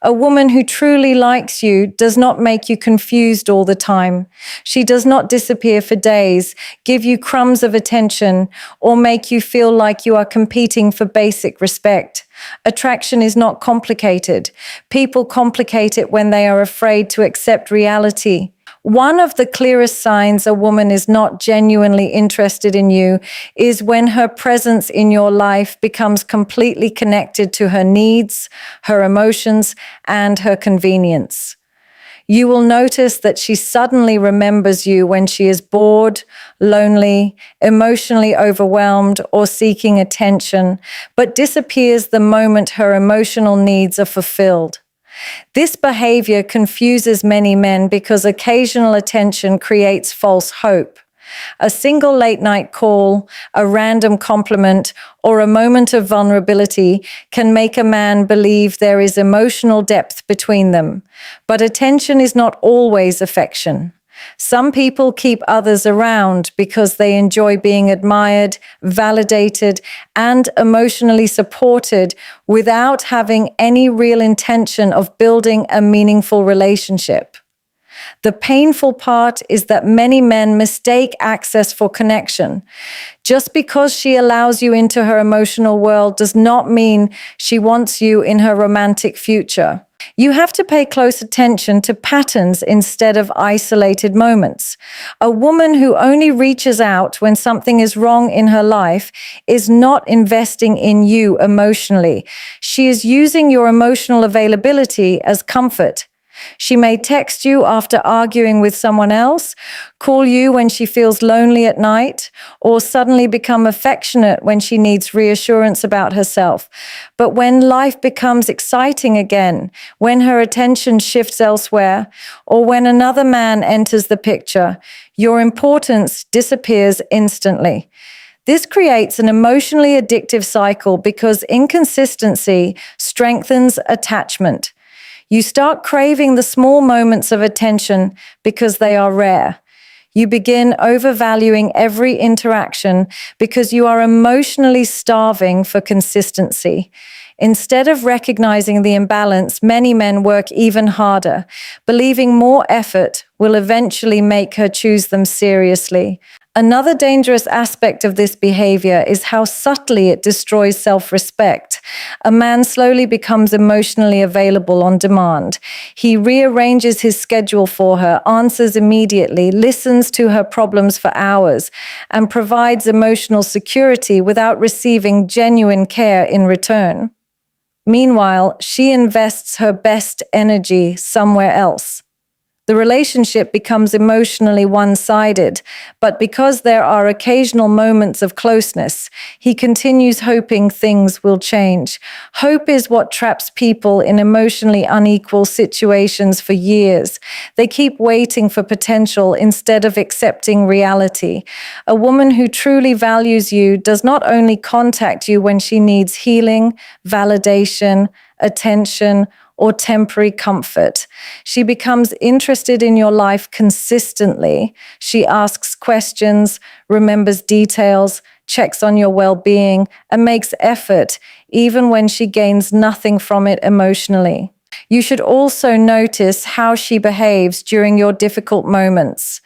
A woman who truly likes you does not make you confused all the time. She does not disappear for days, give you crumbs of attention, or make you feel like you are competing for basic respect. Attraction is not complicated. People complicate it when they are afraid to accept reality. One of the clearest signs a woman is not genuinely interested in you is when her presence in your life becomes completely connected to her needs, her emotions, and her convenience. You will notice that she suddenly remembers you when she is bored, lonely, emotionally overwhelmed, or seeking attention, but disappears the moment her emotional needs are fulfilled. This behavior confuses many men because occasional attention creates false hope. A single late-night call, a random compliment, or a moment of vulnerability can make a man believe there is emotional depth between them. But attention is not always affection. Some people keep others around because they enjoy being admired, validated, and emotionally supported without having any real intention of building a meaningful relationship. The painful part is that many men mistake access for connection. Just because she allows you into her emotional world does not mean she wants you in her romantic future. You have to pay close attention to patterns instead of isolated moments. A woman who only reaches out when something is wrong in her life is not investing in you emotionally. She is using your emotional availability as comfort. She may text you after arguing with someone else, call you when she feels lonely at night, or suddenly become affectionate when she needs reassurance about herself. But when life becomes exciting again, when her attention shifts elsewhere, or when another man enters the picture, your importance disappears instantly. This creates an emotionally addictive cycle because inconsistency strengthens attachment. You start craving the small moments of attention because they are rare. You begin overvaluing every interaction because you are emotionally starving for consistency. Instead of recognizing the imbalance, many men work even harder, believing more effort will eventually make her choose them seriously. Another dangerous aspect of this behavior is how subtly it destroys self-respect. A man slowly becomes emotionally available on demand. He rearranges his schedule for her, answers immediately, listens to her problems for hours, and provides emotional security without receiving genuine care in return. Meanwhile, she invests her best energy somewhere else. The relationship becomes emotionally one-sided, but because there are occasional moments of closeness, he continues hoping things will change. Hope is what traps people in emotionally unequal situations for years. They keep waiting for potential instead of accepting reality. A woman who truly values you does not only contact you when she needs healing, validation, attention, or temporary comfort. She becomes interested in your life consistently. She asks questions, remembers details, checks on your well-being, and makes effort even when she gains nothing from it emotionally. You should also notice how she behaves during your difficult moments.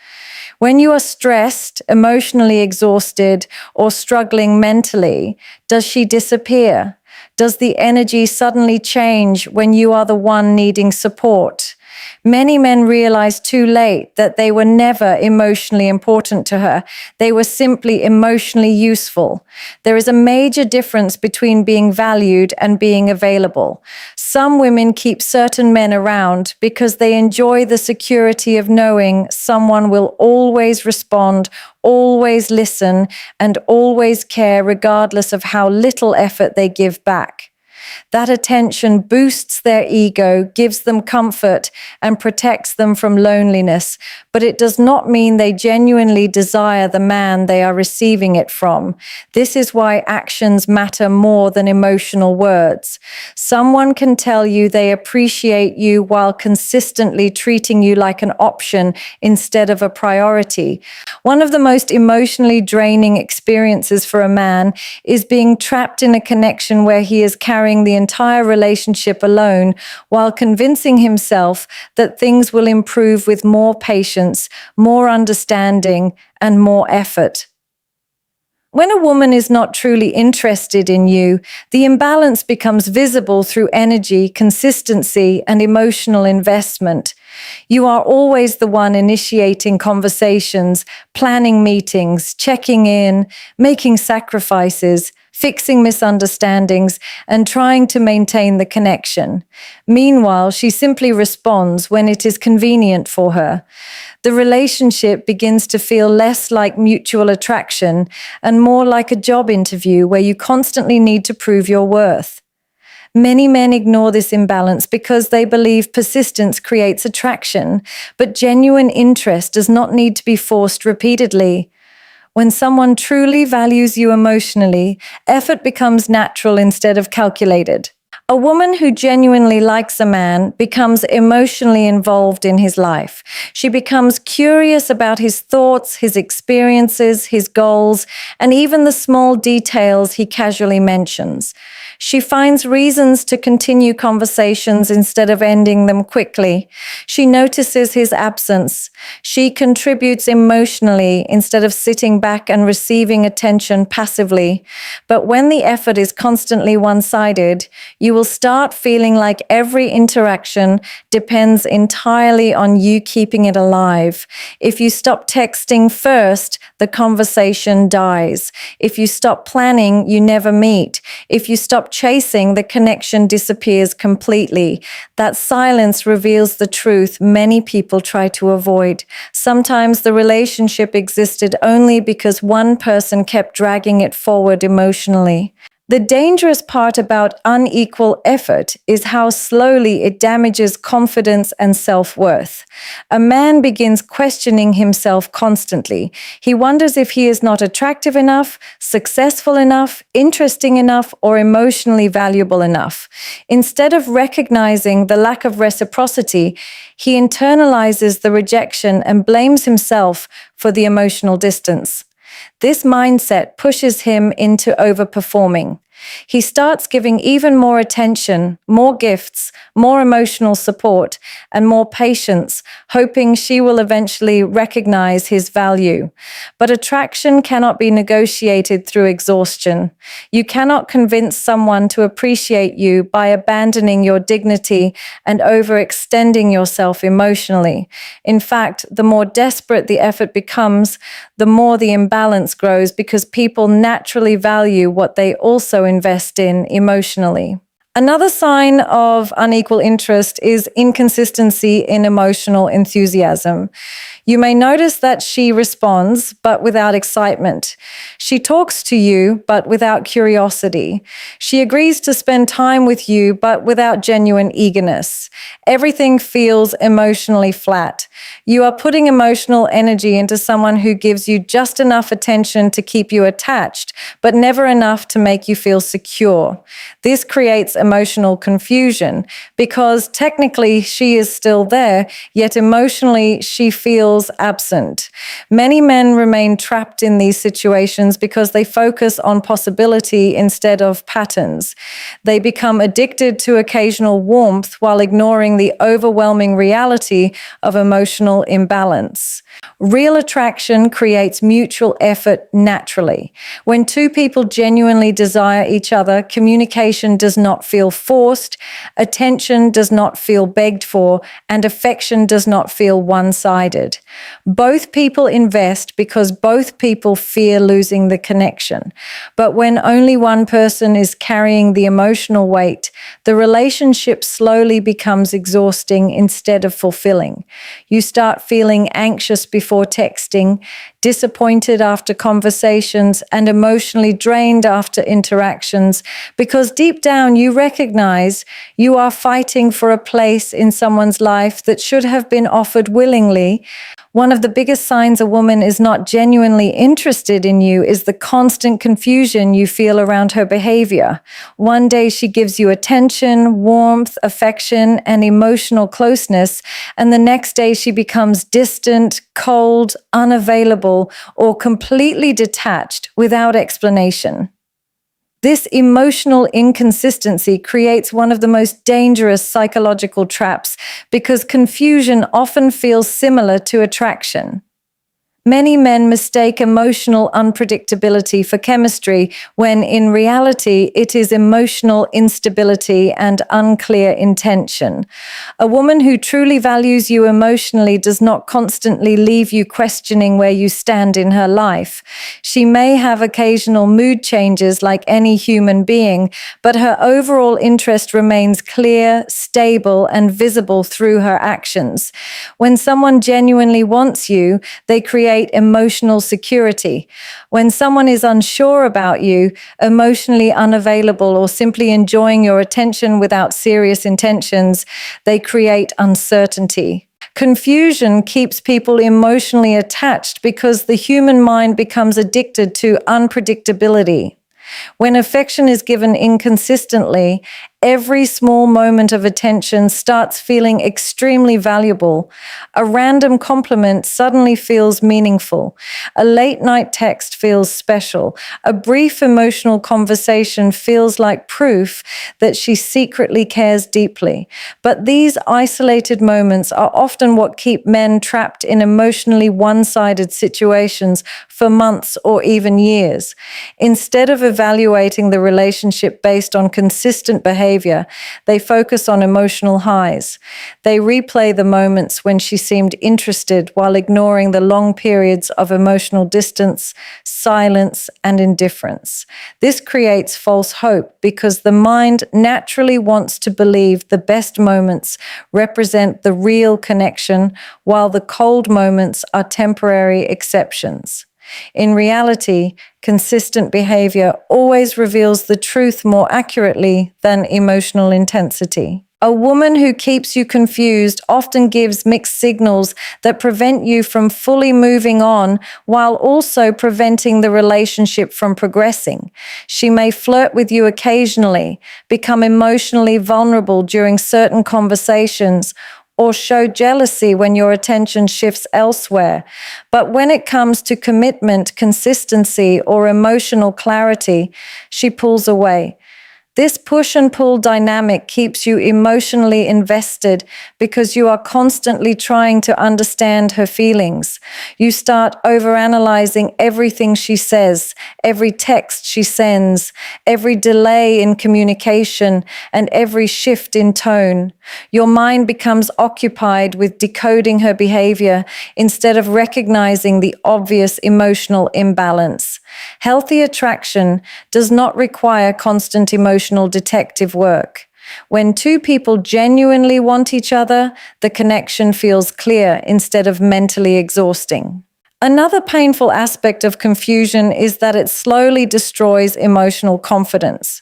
When you are stressed, emotionally exhausted, or struggling mentally, does she disappear? Does the energy suddenly change when you are the one needing support? Many men realize too late that they were never emotionally important to her. They were simply emotionally useful. There is a major difference between being valued and being available. Some women keep certain men around because they enjoy the security of knowing someone will always respond, always listen, and always care regardless of how little effort they give back. That attention boosts their ego, gives them comfort, and protects them from loneliness, but it does not mean they genuinely desire the man they are receiving it from. This is why actions matter more than emotional words. Someone can tell you they appreciate you while consistently treating you like an option instead of a priority. One of the most emotionally draining experiences for a man is being trapped in a connection where he is carrying carrying the entire relationship alone while convincing himself that things will improve with more patience, more understanding, and more effort. When a woman is not truly interested in you, the imbalance becomes visible through energy, consistency, and emotional investment. You are always the one initiating conversations, planning meetings, checking in, making sacrifices, fixing misunderstandings, and trying to maintain the connection. Meanwhile, she simply responds when it is convenient for her. The relationship begins to feel less like mutual attraction and more like a job interview where you constantly need to prove your worth. Many men ignore this imbalance because they believe persistence creates attraction, but genuine interest does not need to be forced repeatedly. When someone truly values you emotionally, effort becomes natural instead of calculated. A woman who genuinely likes a man becomes emotionally involved in his life. She becomes curious about his thoughts, his experiences, his goals, and even the small details he casually mentions. She finds reasons to continue conversations instead of ending them quickly. She notices his absence. She contributes emotionally instead of sitting back and receiving attention passively. But when the effort is constantly one-sided, you will start feeling like every interaction depends entirely on you keeping it alive. If you stop texting first, the conversation dies. If you stop planning, you never meet. If you stop chasing, the connection disappears completely. That silence reveals the truth many people try to avoid. Sometimes the relationship existed only because one person kept dragging it forward emotionally. The dangerous part about unequal effort is how slowly it damages confidence and self-worth. A man begins questioning himself constantly. He wonders if he is not attractive enough, successful enough, interesting enough, or emotionally valuable enough. Instead of recognizing the lack of reciprocity, he internalizes the rejection and blames himself for the emotional distance. This mindset pushes him into overperforming. He starts giving even more attention, more gifts, more emotional support, and more patience, hoping she will eventually recognize his value. But attraction cannot be negotiated through exhaustion. You cannot convince someone to appreciate you by abandoning your dignity and overextending yourself emotionally. In fact, the more desperate the effort becomes, the more the imbalance grows because people naturally value what they also invest in emotionally. Another sign of unequal interest is inconsistency in emotional enthusiasm. You may notice that she responds, but without excitement. She talks to you, but without curiosity. She agrees to spend time with you, but without genuine eagerness. Everything feels emotionally flat. You are putting emotional energy into someone who gives you just enough attention to keep you attached, but never enough to make you feel secure. This creates emotional confusion because technically she is still there, yet emotionally she feels absent. Many men remain trapped in these situations because they focus on possibility instead of patterns. They become addicted to occasional warmth while ignoring the overwhelming reality of emotional imbalance. Real attraction creates mutual effort naturally. When two people genuinely desire each other, communication does not feel forced, attention does not feel begged for, and affection does not feel one-sided. Both people invest because both people fear losing the connection. But when only one person is carrying the emotional weight, the relationship slowly becomes exhausting instead of fulfilling. You start feeling anxious before texting, disappointed after conversations, and emotionally drained after interactions because deep down you recognize you are fighting for a place in someone's life that should have been offered willingly. One of the biggest signs a woman is not genuinely interested in you is the constant confusion you feel around her behavior. One day she gives you attention, warmth, affection, and emotional closeness, and the next day she becomes distant, cold, unavailable, or completely detached without explanation. This emotional inconsistency creates one of the most dangerous psychological traps because confusion often feels similar to attraction. Many men mistake emotional unpredictability for chemistry when in reality it is emotional instability and unclear intention. A woman who truly values you emotionally does not constantly leave you questioning where you stand in her life. She may have occasional mood changes like any human being, but her overall interest remains clear, stable, and visible through her actions. When someone genuinely wants you, they create emotional security. When someone is unsure about you, emotionally unavailable, or simply enjoying your attention without serious intentions, they create uncertainty. Confusion keeps people emotionally attached because the human mind becomes addicted to unpredictability. When affection is given inconsistently, every small moment of attention starts feeling extremely valuable. A random compliment suddenly feels meaningful. A late night text feels special. A brief emotional conversation feels like proof that she secretly cares deeply. But these isolated moments are often what keep men trapped in emotionally one-sided situations for months or even years. Instead of evaluating the relationship based on consistent behavior, they focus on emotional highs. They replay the moments when she seemed interested while ignoring the long periods of emotional distance, silence, and indifference. This creates false hope because the mind naturally wants to believe the best moments represent the real connection, while the cold moments are temporary exceptions. In reality, consistent behavior always reveals the truth more accurately than emotional intensity. A woman who keeps you confused often gives mixed signals that prevent you from fully moving on while also preventing the relationship from progressing. She may flirt with you occasionally, become emotionally vulnerable during certain conversations, or show jealousy when your attention shifts elsewhere. But when it comes to commitment, consistency, or emotional clarity, she pulls away. This push and pull dynamic keeps you emotionally invested because you are constantly trying to understand her feelings. You start overanalyzing everything she says, every text she sends, every delay in communication, and every shift in tone. Your mind becomes occupied with decoding her behavior instead of recognizing the obvious emotional imbalance. Healthy attraction does not require constant emotional detective work. When two people genuinely want each other, the connection feels clear instead of mentally exhausting. Another painful aspect of confusion is that it slowly destroys emotional confidence.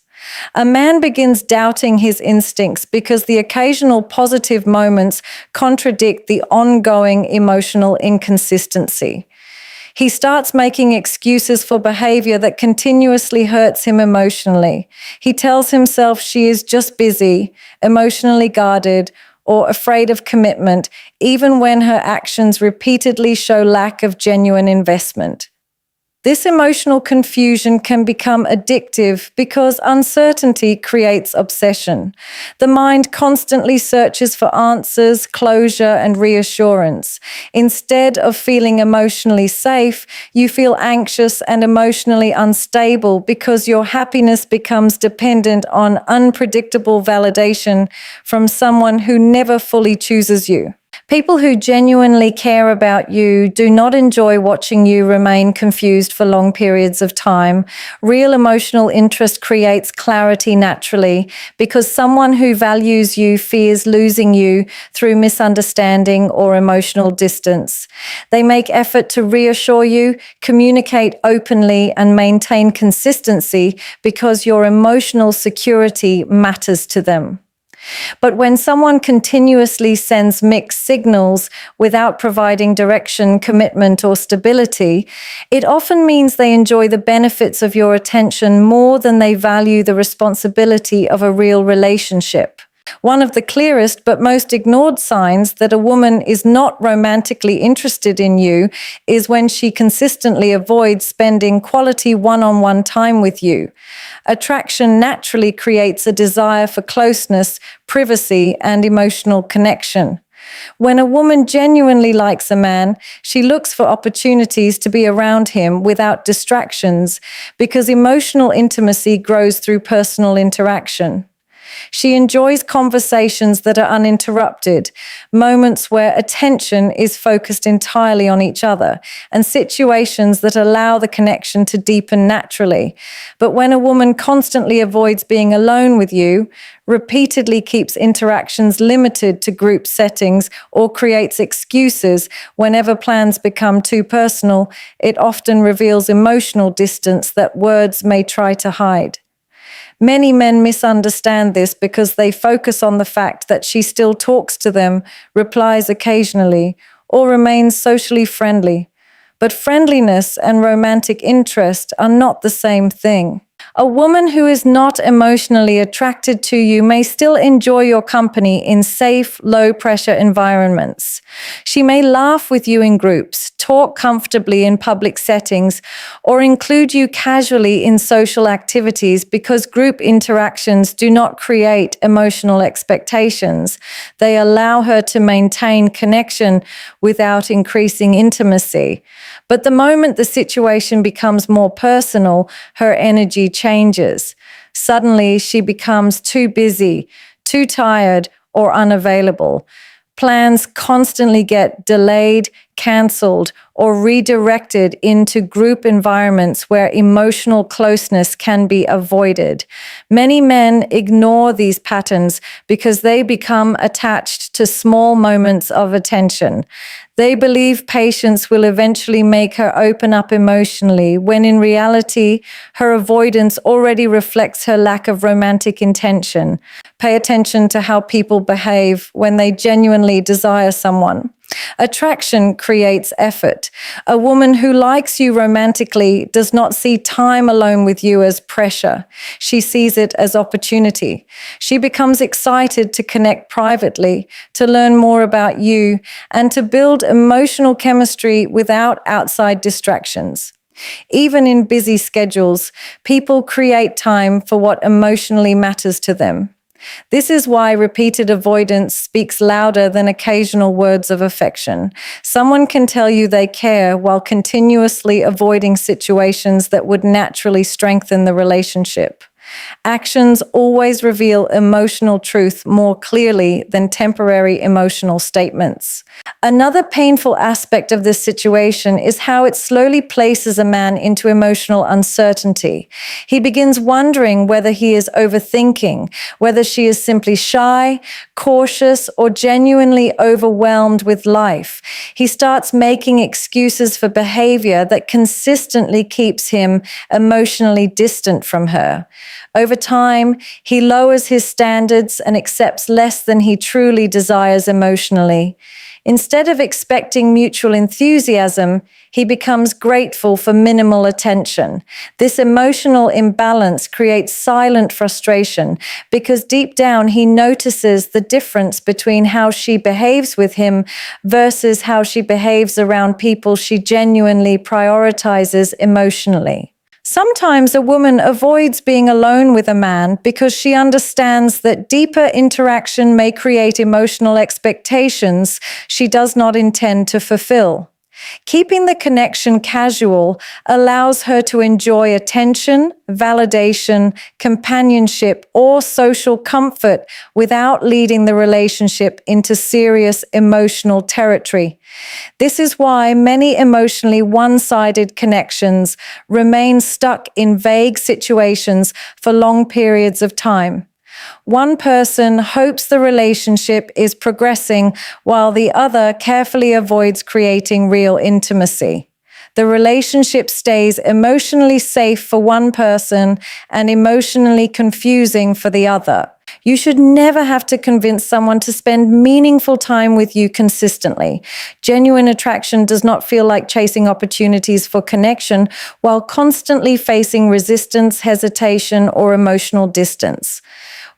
A man begins doubting his instincts because the occasional positive moments contradict the ongoing emotional inconsistency. He starts making excuses for behavior that continuously hurts him emotionally. He tells himself she is just busy, emotionally guarded, or afraid of commitment, even when her actions repeatedly show lack of genuine investment. This emotional confusion can become addictive because uncertainty creates obsession. The mind constantly searches for answers, closure, and reassurance. Instead of feeling emotionally safe, you feel anxious and emotionally unstable because your happiness becomes dependent on unpredictable validation from someone who never fully chooses you. People who genuinely care about you do not enjoy watching you remain confused for long periods of time. Real emotional interest creates clarity naturally because someone who values you fears losing you through misunderstanding or emotional distance. They make effort to reassure you, communicate openly, and maintain consistency because your emotional security matters to them. But when someone continuously sends mixed signals without providing direction, commitment, or stability, it often means they enjoy the benefits of your attention more than they value the responsibility of a real relationship. One of the clearest but most ignored signs that a woman is not romantically interested in you is when she consistently avoids spending quality one-on-one time with you. Attraction naturally creates a desire for closeness, privacy, and emotional connection. When a woman genuinely likes a man, she looks for opportunities to be around him without distractions because emotional intimacy grows through personal interaction. She enjoys conversations that are uninterrupted, moments where attention is focused entirely on each other, and situations that allow the connection to deepen naturally. But when a woman constantly avoids being alone with you, repeatedly keeps interactions limited to group settings, or creates excuses whenever plans become too personal, it often reveals emotional distance that words may try to hide. Many men misunderstand this because they focus on the fact that she still talks to them, replies occasionally, or remains socially friendly. But friendliness and romantic interest are not the same thing. A woman who is not emotionally attracted to you may still enjoy your company in safe, low-pressure environments. She may laugh with you in groups, talk comfortably in public settings, or include you casually in social activities because group interactions do not create emotional expectations. They allow her to maintain connection without increasing intimacy. But the moment the situation becomes more personal, her energy changes. Suddenly, she becomes too busy, too tired, or unavailable. Plans constantly get delayed, cancelled, or redirected into group environments where emotional closeness can be avoided. Many men ignore these patterns because they become attached to small moments of attention. They believe patience will eventually make her open up emotionally, when in reality, her avoidance already reflects her lack of romantic intention. Pay attention to how people behave when they genuinely desire someone. Attraction creates effort. A woman who likes you romantically does not see time alone with you as pressure. She sees it as opportunity. She becomes excited to connect privately, to learn more about you, and to build emotional chemistry without outside distractions. Even in busy schedules, people create time for what emotionally matters to them. This is why repeated avoidance speaks louder than occasional words of affection. Someone can tell you they care while continuously avoiding situations that would naturally strengthen the relationship. Actions always reveal emotional truth more clearly than temporary emotional statements. Another painful aspect of this situation is how it slowly places a man into emotional uncertainty. He begins wondering whether he is overthinking, whether she is simply shy, cautious, or genuinely overwhelmed with life. He starts making excuses for behavior that consistently keeps him emotionally distant from her. Over time, he lowers his standards and accepts less than he truly desires emotionally. Instead of expecting mutual enthusiasm, he becomes grateful for minimal attention. This emotional imbalance creates silent frustration because deep down he notices the difference between how she behaves with him versus how she behaves around people she genuinely prioritizes emotionally. Sometimes a woman avoids being alone with a man because she understands that deeper interaction may create emotional expectations she does not intend to fulfill. Keeping the connection casual allows her to enjoy attention, validation, companionship, or social comfort without leading the relationship into serious emotional territory. This is why many emotionally one-sided connections remain stuck in vague situations for long periods of time. One person hopes the relationship is progressing while the other carefully avoids creating real intimacy. The relationship stays emotionally safe for one person and emotionally confusing for the other. You should never have to convince someone to spend meaningful time with you consistently. Genuine attraction does not feel like chasing opportunities for connection while constantly facing resistance, hesitation, or emotional distance.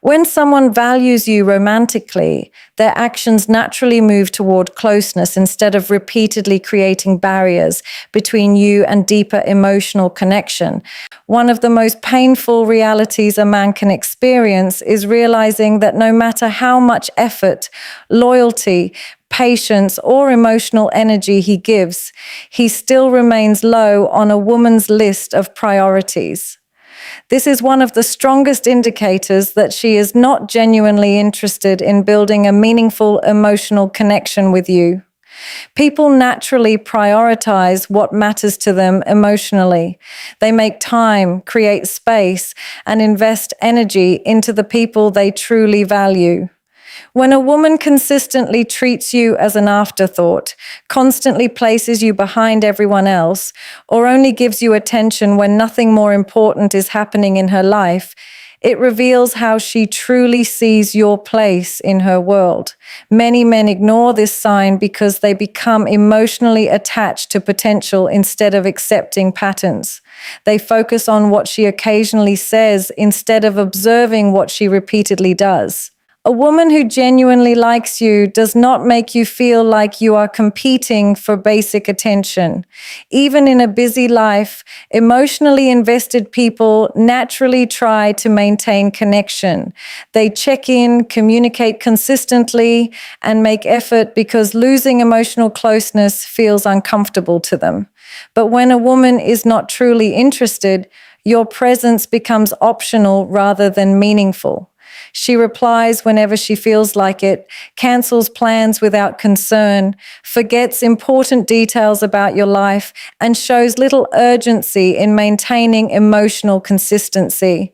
When someone values you romantically, their actions naturally move toward closeness instead of repeatedly creating barriers between you and deeper emotional connection. One of the most painful realities a man can experience is realizing that no matter how much effort, loyalty, patience, or emotional energy he gives, he still remains low on a woman's list of priorities. This is one of the strongest indicators that she is not genuinely interested in building a meaningful emotional connection with you. People naturally prioritize what matters to them emotionally. They make time, create space, and invest energy into the people they truly value. When a woman consistently treats you as an afterthought, constantly places you behind everyone else, or only gives you attention when nothing more important is happening in her life, it reveals how she truly sees your place in her world. Many men ignore this sign because they become emotionally attached to potential instead of accepting patterns. They focus on what she occasionally says instead of observing what she repeatedly does. A woman who genuinely likes you does not make you feel like you are competing for basic attention. Even in a busy life, emotionally invested people naturally try to maintain connection. They check in, communicate consistently, and make effort because losing emotional closeness feels uncomfortable to them. But when a woman is not truly interested, your presence becomes optional rather than meaningful. She replies whenever she feels like it, cancels plans without concern, forgets important details about your life, and shows little urgency in maintaining emotional consistency.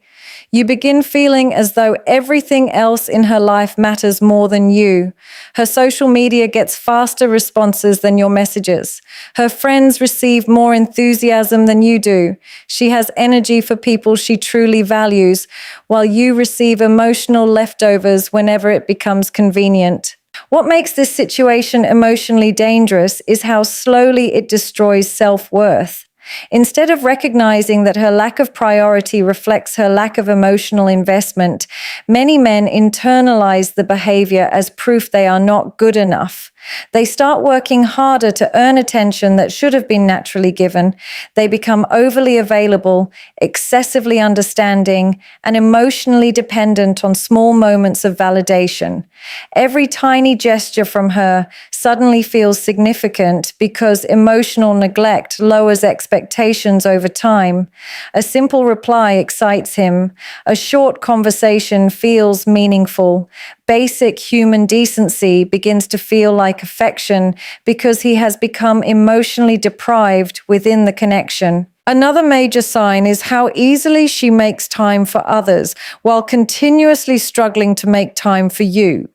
You begin feeling as though everything else in her life matters more than you. Her social media gets faster responses than your messages. Her friends receive more enthusiasm than you do. She has energy for people she truly values, while you receive emotional leftovers whenever it becomes convenient. What makes this situation emotionally dangerous is how slowly it destroys self-worth. Instead of recognizing that her lack of priority reflects her lack of emotional investment, many men internalize the behavior as proof they are not good enough. They start working harder to earn attention that should have been naturally given. They become overly available, excessively understanding, and emotionally dependent on small moments of validation. Every tiny gesture from her suddenly feels significant because emotional neglect lowers expectations over time. A simple reply excites him. A short conversation feels meaningful. Basic human decency begins to feel like affection because he has become emotionally deprived within the connection. Another major sign is how easily she makes time for others while continuously struggling to make time for you.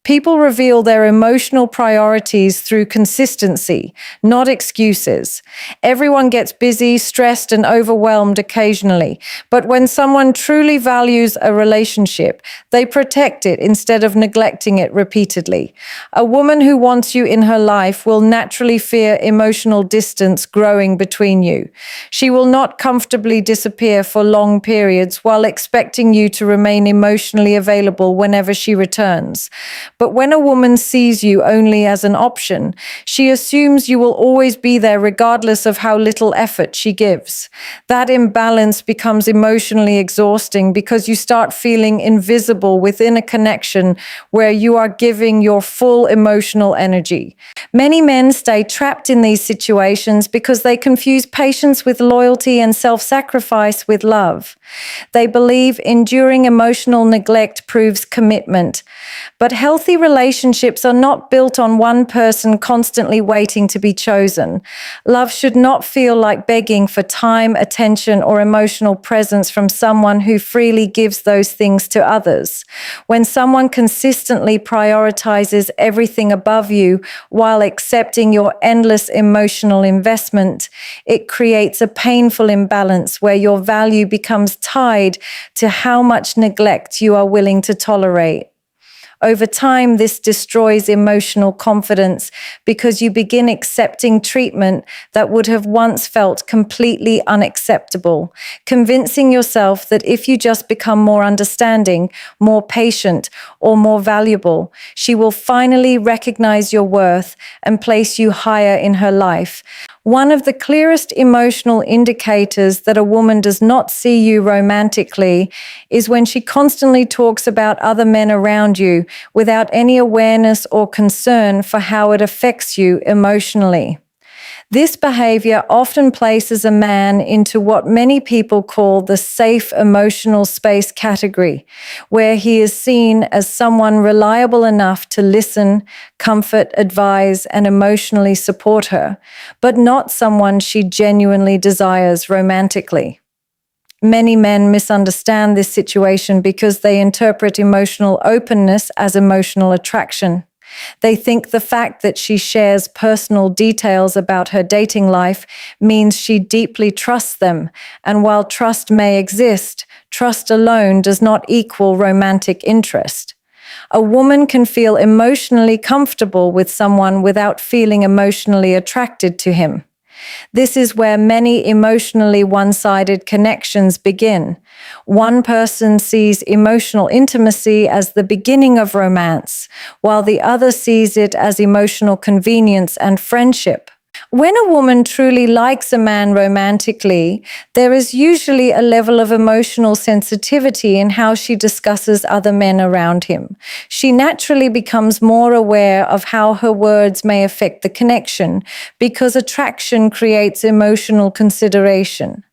People reveal their emotional priorities through consistency, not excuses. Everyone gets busy, stressed, and overwhelmed occasionally. But when someone truly values a relationship, they protect it instead of neglecting it repeatedly. A woman who wants you in her life will naturally fear emotional distance growing between you. She will not comfortably disappear for long periods while expecting you to remain emotionally available whenever she returns. But when a woman sees you only as an option, she assumes you will always be there regardless of how little effort she gives. That imbalance becomes emotionally exhausting because you start feeling invisible within a connection where you are giving your full emotional energy. Many men stay trapped in these situations because they confuse patience with loyalty and self-sacrifice with love. They believe enduring emotional neglect proves commitment. But healthy relationships are not built on one person constantly waiting to be chosen. Love should not feel like begging for time, attention, or emotional presence from someone who freely gives those things to others. When someone consistently prioritizes everything above you while accepting your endless emotional investment, it creates a painful imbalance where your value becomes tied to how much neglect you are willing to tolerate. Over time, this destroys emotional confidence because you begin accepting treatment that would have once felt completely unacceptable, convincing yourself that if you just become more understanding, more patient, or more valuable, she will finally recognize your worth and place you higher in her life. One of the clearest emotional indicators that a woman does not see you romantically is when she constantly talks about other men around you without any awareness or concern for how it affects you emotionally. This behavior often places a man into what many people call the safe emotional space category, where he is seen as someone reliable enough to listen, comfort, advise, and emotionally support her, but not someone she genuinely desires romantically. Many men misunderstand this situation because they interpret emotional openness as emotional attraction. They think the fact that she shares personal details about her dating life means she deeply trusts them, and while trust may exist, trust alone does not equal romantic interest. A woman can feel emotionally comfortable with someone without feeling emotionally attracted to him. This is where many emotionally one-sided connections begin. One person sees emotional intimacy as the beginning of romance, while the other sees it as emotional convenience and friendship. When a woman truly likes a man romantically, there is usually a level of emotional sensitivity in how she discusses other men around him. She naturally becomes more aware of how her words may affect the connection, because attraction creates emotional consideration.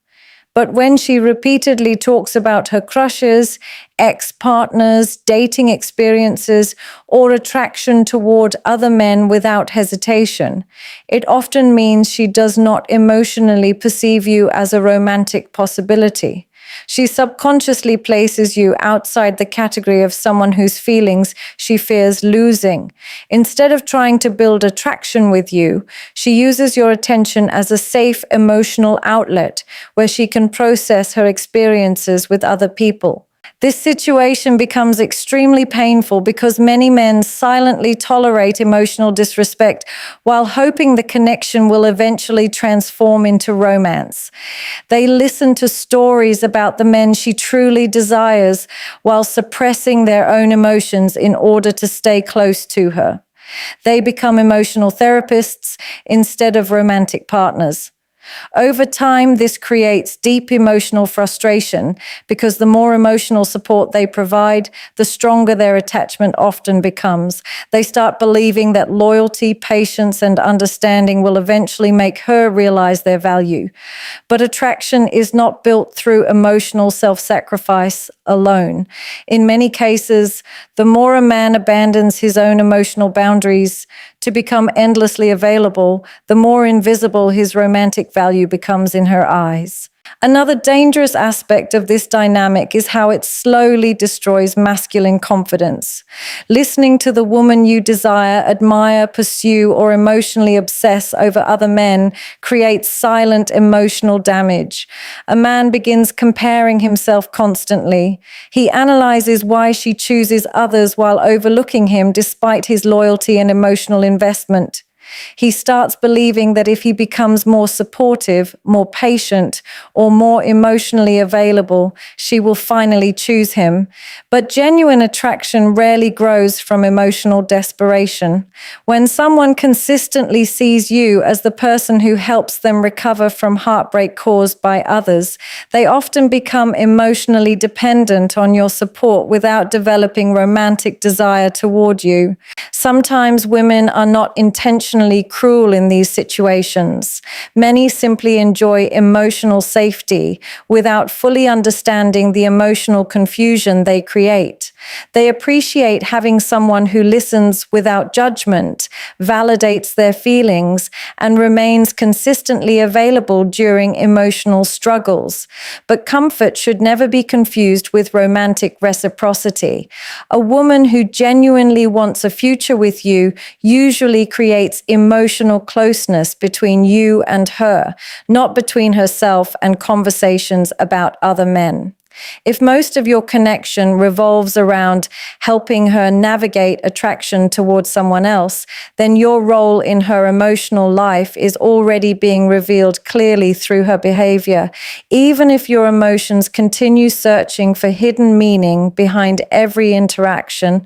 But when she repeatedly talks about her crushes, ex-partners, dating experiences, or attraction toward other men without hesitation, it often means she does not emotionally perceive you as a romantic possibility. She subconsciously places you outside the category of someone whose feelings she fears losing. Instead of trying to build attraction with you, she uses your attention as a safe emotional outlet where she can process her experiences with other people. This situation becomes extremely painful because many men silently tolerate emotional disrespect while hoping the connection will eventually transform into romance. They listen to stories about the men she truly desires while suppressing their own emotions in order to stay close to her. They become emotional therapists instead of romantic partners. Over time, this creates deep emotional frustration because the more emotional support they provide, the stronger their attachment often becomes. They start believing that loyalty, patience, and understanding will eventually make her realize their value. But attraction is not built through emotional self-sacrifice alone. In many cases, the more a man abandons his own emotional boundaries to become endlessly available, the more invisible his romantic value becomes in her eyes. Another dangerous aspect of this dynamic is how it slowly destroys masculine confidence. Listening to the woman you desire, admire, pursue, or emotionally obsess over other men creates silent emotional damage. A man begins comparing himself constantly. He analyzes why she chooses others while overlooking him despite his loyalty and emotional investment. He starts believing that if he becomes more supportive, more patient, or more emotionally available, she will finally choose him. But genuine attraction rarely grows from emotional desperation. When someone consistently sees you as the person who helps them recover from heartbreak caused by others, they often become emotionally dependent on your support without developing romantic desire toward you. Sometimes women are not intentionally cruel in these situations. Many simply enjoy emotional safety without fully understanding the emotional confusion they create. They appreciate having someone who listens without judgment, validates their feelings, and remains consistently available during emotional struggles. But comfort should never be confused with romantic reciprocity. A woman who genuinely wants a future with you usually creates emotional closeness between you and her, not between herself and conversations about other men. If most of your connection revolves around helping her navigate attraction towards someone else, then your role in her emotional life is already being revealed clearly through her behavior, even if your emotions continue searching for hidden meaning behind every interaction.